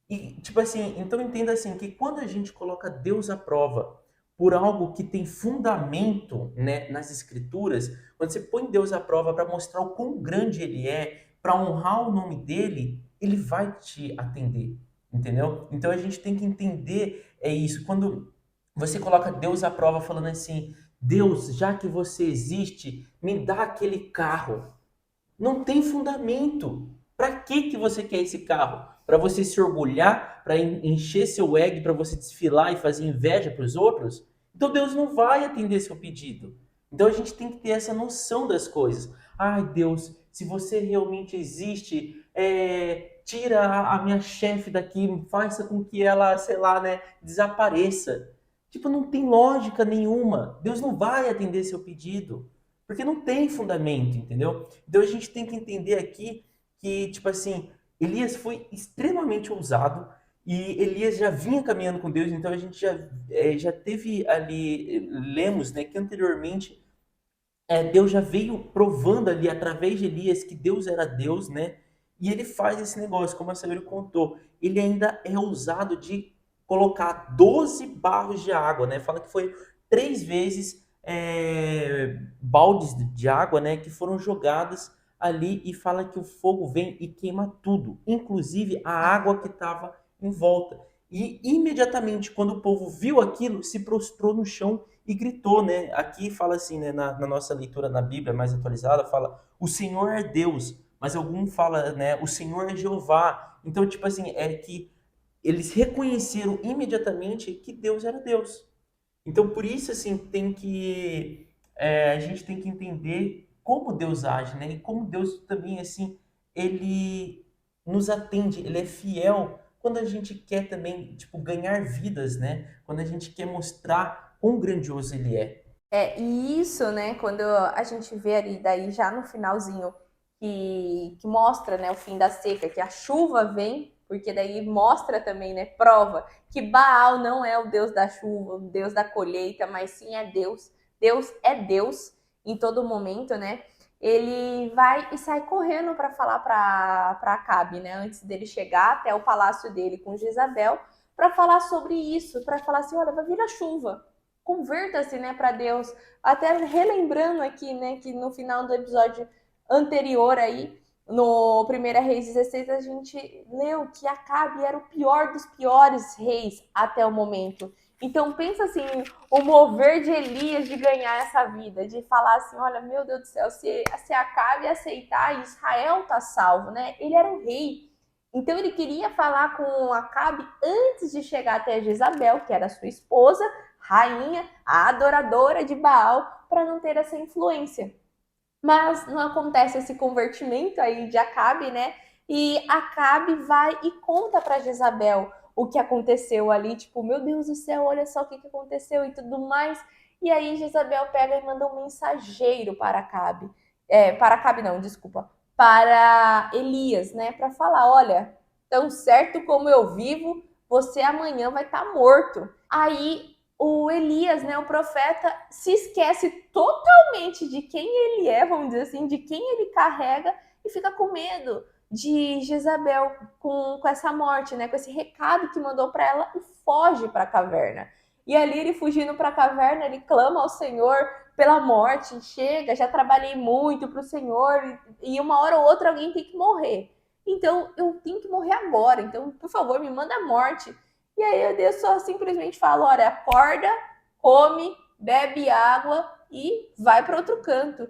E, tipo assim, então entenda assim, que quando a gente coloca Deus à prova por algo que tem fundamento, né, nas escrituras, quando você põe Deus à prova para mostrar o quão grande ele é, para honrar o nome dele, ele vai te atender, entendeu? Então a gente tem que entender isso. Quando você coloca Deus à prova falando assim, Deus, já que você existe, me dá aquele carro. Não tem fundamento. Para que você quer esse carro? Para você se orgulhar, para encher seu ego, para você desfilar e fazer inveja para os outros? Então Deus não vai atender seu pedido. Então a gente tem que ter essa noção das coisas. Ai Deus, se você realmente existe, tira a minha chefe daqui, faça com que ela, sei lá, né, desapareça. Tipo, não tem lógica nenhuma. Deus não vai atender seu pedido. Porque não tem fundamento, entendeu? Então a gente tem que entender aqui que, tipo assim, Elias foi extremamente ousado e Elias já vinha caminhando com Deus, então a gente já teve ali, lemos, né, que anteriormente Deus já veio provando ali através de Elias que Deus era Deus, né? E ele faz esse negócio, como a Sabrina contou. Ele ainda é ousado de colocar 12 barros de água, né? Fala que foi 3 vezes baldes de água, né? Que foram jogadas ali e fala que o fogo vem e queima tudo, inclusive a água que estava em volta. E imediatamente, quando o povo viu aquilo, se prostrou no chão e gritou, né? Aqui fala assim, né? Na nossa leitura na Bíblia mais atualizada, fala: o Senhor é Deus, mas algum fala, né, o Senhor é Jeová. Então, tipo assim, é que eles reconheceram imediatamente que Deus era Deus. Então, por isso, assim, a gente tem que entender como Deus age, né? E como Deus também, assim, ele nos atende, ele é fiel quando a gente quer também, tipo, ganhar vidas, né? Quando a gente quer mostrar quão grandioso ele é. E isso, né, quando a gente vê ali daí já no finalzinho que mostra, né, o fim da seca, que a chuva vem, porque daí mostra também, né, prova que Baal não é o Deus da chuva, o Deus da colheita, mas sim é Deus. Deus é Deus em todo momento, né? Ele vai e sai correndo para falar para Acabe, né, antes dele chegar até o palácio dele com Jezabel, para falar sobre isso, para falar assim, olha, vai vir a chuva, converta-se, né, para Deus. Até relembrando aqui, né, que no final do episódio anterior aí, no 1 Reis 16, a gente leu que Acabe era o pior dos piores reis até o momento. Então pensa assim, o mover de Elias de ganhar essa vida, de falar assim, olha, meu Deus do céu, se Acabe aceitar, Israel tá salvo, né? Ele era o rei. Então ele queria falar com Acabe antes de chegar até Jezabel, que era sua esposa, rainha, a adoradora de Baal, para não ter essa influência. Mas não acontece esse convertimento aí de Acabe, né? E Acabe vai e conta para Jezabel o que aconteceu ali, tipo, meu Deus do céu, olha só o que aconteceu e tudo mais. E aí Jezabel pega e manda um mensageiro para Acabe. Para Acabe não, desculpa. Para Elias, né? Para falar, olha, tão certo como eu vivo, você amanhã vai estar morto. Aí o Elias, né, o profeta, se esquece totalmente de quem ele é, vamos dizer assim, de quem ele carrega e fica com medo de Jezabel com essa morte, né, com esse recado que mandou para ela e foge para a caverna. E ali ele fugindo para a caverna, ele clama ao Senhor pela morte, chega, já trabalhei muito para o Senhor e uma hora ou outra alguém tem que morrer. Então eu tenho que morrer agora. Então, por favor, me manda a morte. E aí Deus só simplesmente fala: olha, acorda, come, bebe água e vai para outro canto.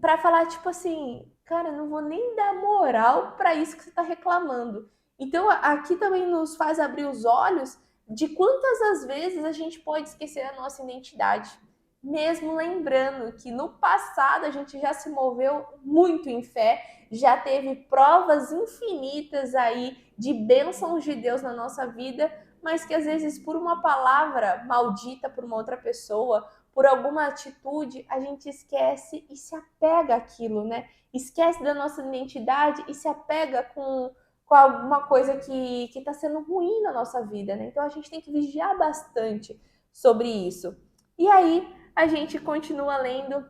Para falar, tipo assim, cara, não vou nem dar moral para isso que você está reclamando. Então aqui também nos faz abrir os olhos de quantas as vezes a gente pode esquecer a nossa identidade. Mesmo lembrando que no passado a gente já se moveu muito em fé, já teve provas infinitas aí de bênçãos de Deus na nossa vida, mas que às vezes por uma palavra maldita por uma outra pessoa, por alguma atitude, a gente esquece e se apega àquilo, né? Esquece da nossa identidade e se apega com alguma coisa que está sendo ruim na nossa vida, né? Então a gente tem que vigiar bastante sobre isso. E aí a gente continua lendo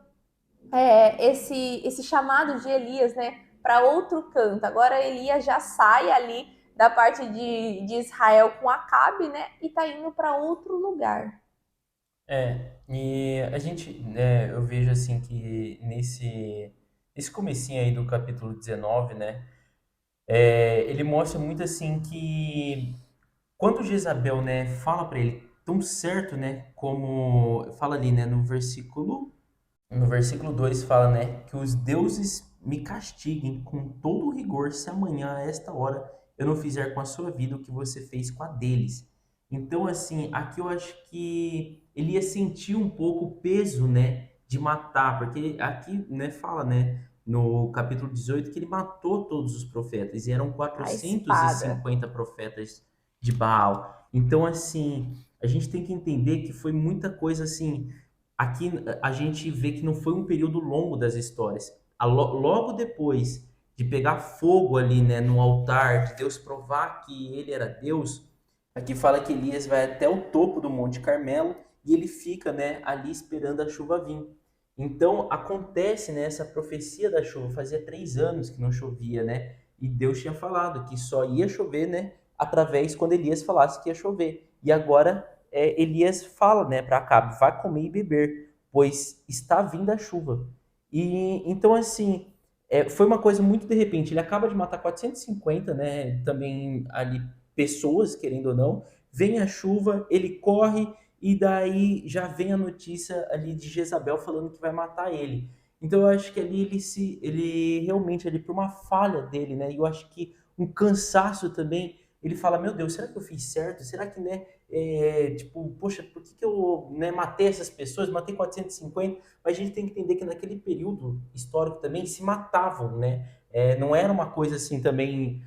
esse chamado de Elias, né, para outro canto. Agora Elias já sai ali da parte de Israel com Acabe, né, e tá indo para outro lugar. E a gente, né, eu vejo assim que nesse comecinho aí do capítulo 19, né, ele mostra muito assim que quando Jezabel, né, fala para ele tão certo, né, como fala ali, né, no versículo 2 fala, né, que os deuses me castiguem com todo o rigor se amanhã a esta hora eu não fizer com a sua vida o que você fez com a deles. Então, assim, aqui eu acho que ele ia sentir um pouco o peso, né, de matar, porque aqui, né, fala, né, no capítulo 18 que ele matou todos os profetas, e eram A quatrocentos e espada. cinquenta profetas de Baal. Então, assim, a gente tem que entender que foi muita coisa assim. Aqui a gente vê que não foi um período longo das histórias. Logo depois de pegar fogo ali, né, no altar, de Deus provar que ele era Deus, aqui fala que Elias vai até o topo do Monte Carmelo e ele fica, né, ali esperando a chuva vir. Então acontece, né, essa profecia da chuva. Fazia 3 anos que não chovia, né? E Deus tinha falado que só ia chover, né, através quando Elias falasse que ia chover. E agora Elias fala, né, para Acabe, vá comer e beber, pois está vindo a chuva. E então assim, foi uma coisa muito de repente. Ele acaba de matar 450, né, também ali pessoas, querendo ou não. Vem a chuva, ele corre e daí já vem a notícia ali de Jezabel falando que vai matar ele. Então eu acho que ali ele realmente, ali por uma falha dele, né? E eu acho que um cansaço também, ele fala, meu Deus, será que eu fiz certo? Será que, né, tipo, poxa, por que que eu, né, matei essas pessoas? Matei 450, mas a gente tem que entender que naquele período histórico também se matavam, né? Não era uma coisa assim também,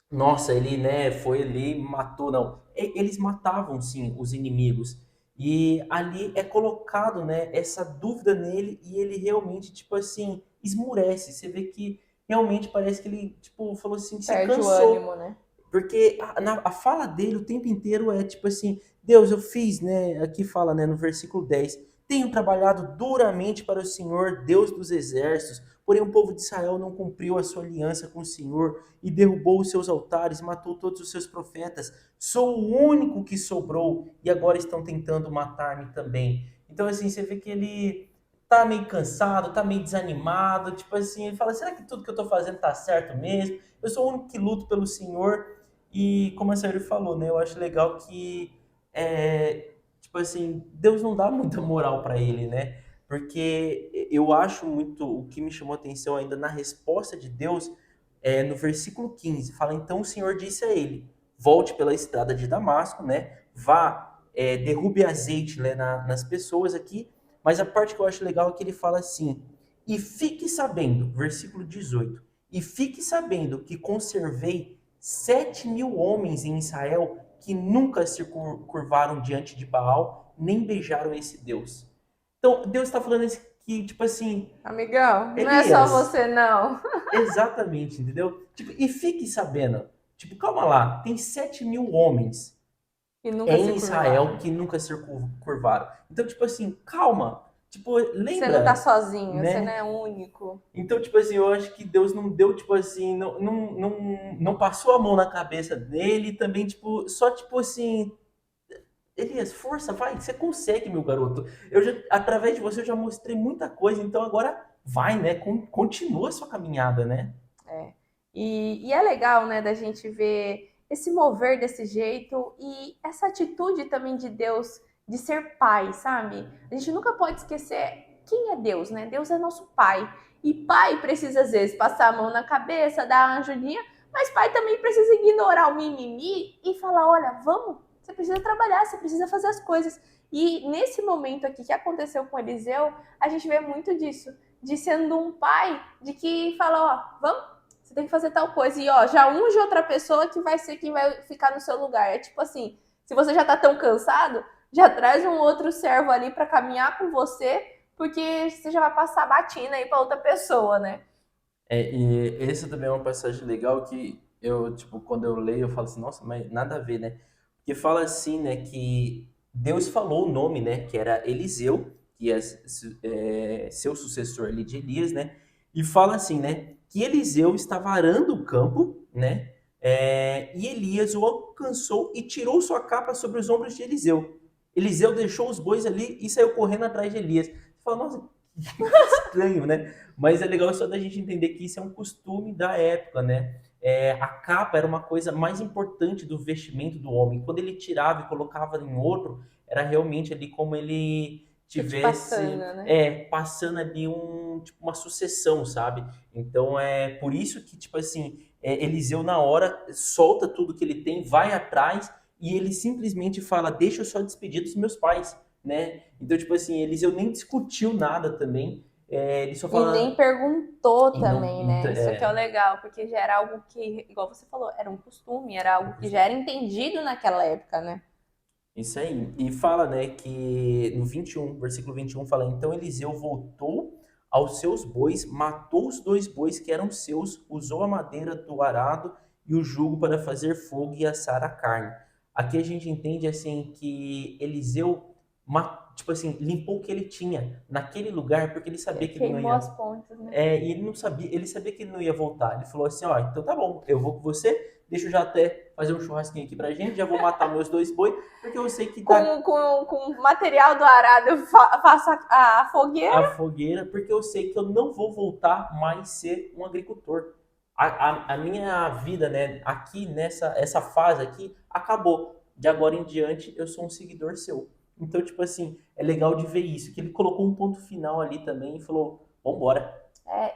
nossa, ele, né, foi ali, e matou, não. Eles matavam, sim, os inimigos. E ali é colocado, né, essa dúvida nele e ele realmente, tipo assim, esmurece. Você vê que realmente parece que ele, tipo, falou assim, se Perde o cansou. ânimo, né? Porque a fala dele o tempo inteiro é tipo assim, Deus, eu fiz, né? Aqui fala, né, no versículo 10, tenho trabalhado duramente para o Senhor, Deus dos exércitos, porém o povo de Israel não cumpriu a sua aliança com o Senhor e derrubou os seus altares, matou todos os seus profetas. Sou o único que sobrou e agora estão tentando matar-me também. Então, assim, você vê que ele tá meio cansado, tá meio desanimado, tipo assim, ele fala, será que tudo que eu tô fazendo tá certo mesmo? Eu sou o único que luto pelo Senhor e como a Sayuri falou, né? Eu acho legal que, tipo assim, Deus não dá muita moral para ele, né? Porque eu acho muito, o que me chamou a atenção ainda na resposta de Deus, no versículo 15, fala, então o Senhor disse a ele, volte pela estrada de Damasco, né? Vá, derrube azeite, né, nas pessoas aqui, mas a parte que eu acho legal é que ele fala assim, e fique sabendo, versículo 18, e fique sabendo que conservei 7.000 homens em Israel que nunca se curvaram diante de Baal, nem beijaram esse Deus. Então, Deus está falando que, tipo assim, Amigão, não é só Elias, você, não. exatamente, entendeu? Tipo, e fique sabendo, tipo, calma lá, tem 7.000 homens Que nunca se em Israel curvaram. que nunca se curvaram. Então, tipo assim, calma. Tipo, Você não tá lembra, sozinho, você não né? é único. Então, tipo assim, eu acho que Deus não deu, tipo assim, não passou a mão na cabeça dele, também, tipo, só, tipo assim, Elias, força, vai, você consegue, meu garoto. Eu já, através de você, eu já mostrei muita coisa, então agora vai, né? Continua a sua caminhada, né? É. E é legal, né, da gente ver esse mover desse jeito e essa atitude também de Deus de ser pai, sabe? A gente nunca pode esquecer quem é Deus, né? Deus é nosso pai. E pai precisa, às vezes, passar a mão na cabeça, dar uma ajudinha, mas pai também precisa ignorar o mimimi e falar: olha, vamos, você precisa trabalhar, você precisa fazer as coisas. E nesse momento aqui que aconteceu com Eliseu, a gente vê muito disso, de sendo um pai de que fala: ó, vamos, você tem que fazer tal coisa. E ó, já unge outra pessoa que vai ser quem vai ficar no seu lugar. É tipo assim, se você já tá tão cansado, já traz um outro servo ali para caminhar com você, porque você já vai passar a batina aí para outra pessoa, né? E essa também é uma passagem legal que eu, tipo, quando eu leio, eu falo assim, nossa, mas nada a ver, né? Porque fala assim, né, que Deus falou o nome, né, que era Eliseu, que é, seu sucessor ali de Elias, né? E fala assim, né, que Eliseu estava arando o campo, né? E Elias o alcançou e tirou sua capa sobre os ombros de Eliseu. Eliseu deixou os bois ali e saiu correndo atrás de Elias. Você fala, nossa, que estranho, né? Mas é legal só da gente entender que isso é um costume da época, né? A capa era uma coisa mais importante do vestimento do homem. Quando ele tirava e colocava em outro, era realmente ali como ele tivesse Passando, né? passando ali tipo, uma sucessão, sabe? Então é por isso que, tipo assim, Eliseu na hora solta tudo que ele tem, vai atrás e ele simplesmente fala: Deixa eu só despedir dos meus pais, né? Então, tipo assim, Eliseu nem discutiu nada também. Ele só E nem fala. perguntou E não. também, né? Isso que é o legal, porque já era algo que, igual você falou, era um costume, era algo que já era entendido naquela época, né? Isso aí. E fala, né, que no 21, versículo 21, fala: Então Eliseu voltou aos seus bois, matou os dois bois que eram seus, usou a madeira do arado e o jugo para fazer fogo e assar a carne. Aqui a gente entende, assim, que Eliseu, tipo assim, limpou o que ele tinha naquele lugar, porque ele sabia que ele não Queimou as ia. pontes, né? E ele não sabia, ele sabia que ele não ia voltar. Ele falou assim, ó, então tá bom, eu vou com você, deixa eu já até fazer um churrasquinho aqui pra gente, já vou matar meus dois boi, porque eu sei que dá Com o material do arado, eu faço a a fogueira. fogueira, porque eu sei que eu não vou voltar mais ser um agricultor. A minha vida, né, aqui nessa essa fase aqui, acabou. De agora em diante, eu sou um seguidor seu. Então, tipo assim, é legal de ver isso, que ele colocou um ponto final ali também e falou, Vambora.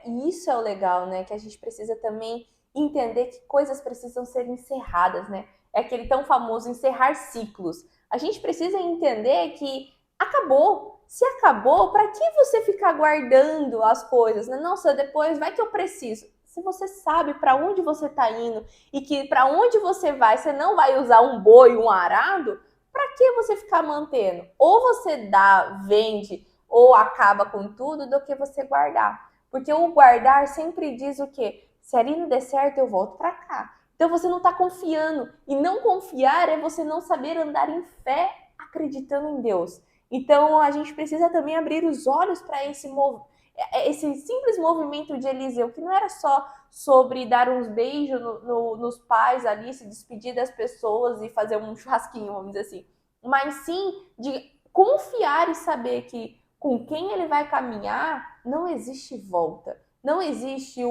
E isso é o legal, né? Que a gente precisa também entender que coisas precisam ser encerradas, né? É aquele tão famoso encerrar ciclos. A gente precisa entender que acabou. Se acabou, para que você ficar guardando as coisas, né? Nossa, depois vai que eu preciso. Se você sabe para onde você está indo e que para onde você vai, você não vai usar um boi, um arado, para que você ficar mantendo? Ou você dá, vende ou acaba com tudo do que você guardar. Porque o guardar sempre diz o quê? Se ali não der certo, eu volto para cá. Então você não está confiando. E não confiar é você não saber andar em fé acreditando em Deus. Então a gente precisa também abrir os olhos para esse simples movimento de Eliseu, que não era só sobre dar uns beijos nos pais ali, se despedir das pessoas e fazer um churrasquinho, vamos dizer assim. Mas sim de confiar e saber que com quem ele vai caminhar, não existe volta. Não existe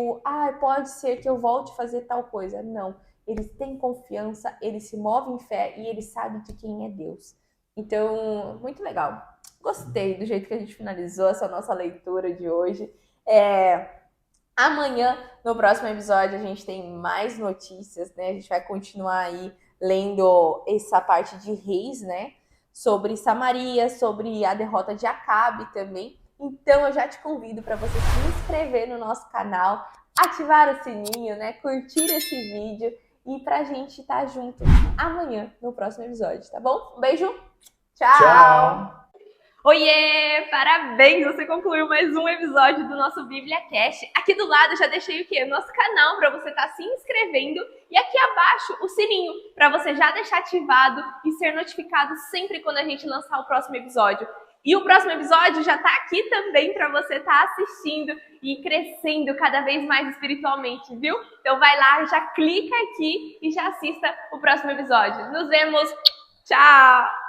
pode ser que eu volte a fazer tal coisa. Não. Eles têm confiança, eles se movem em fé e eles sabem de quem é Deus. Então, muito legal. Gostei do jeito que a gente finalizou essa nossa leitura de hoje. Amanhã, no próximo episódio, a gente tem mais notícias, né? A gente vai continuar aí lendo essa parte de Reis, né? Sobre Samaria, sobre a derrota de Acabe também. Então eu já te convido para você se inscrever no nosso canal, ativar o sininho, né? Curtir esse vídeo e pra gente estar junto amanhã no próximo episódio, tá bom? Um beijo, tchau! Tchau. Oiê! Parabéns! Você concluiu mais um episódio do nosso BíbliaCast. Aqui do lado já deixei o quê? O nosso canal para você estar se inscrevendo e aqui abaixo o sininho para você já deixar ativado e ser notificado sempre quando a gente lançar o próximo episódio. E o próximo episódio já está aqui também para você estar assistindo e crescendo cada vez mais espiritualmente, viu? Então vai lá, já clica aqui e já assista o próximo episódio. Nos vemos! Tchau!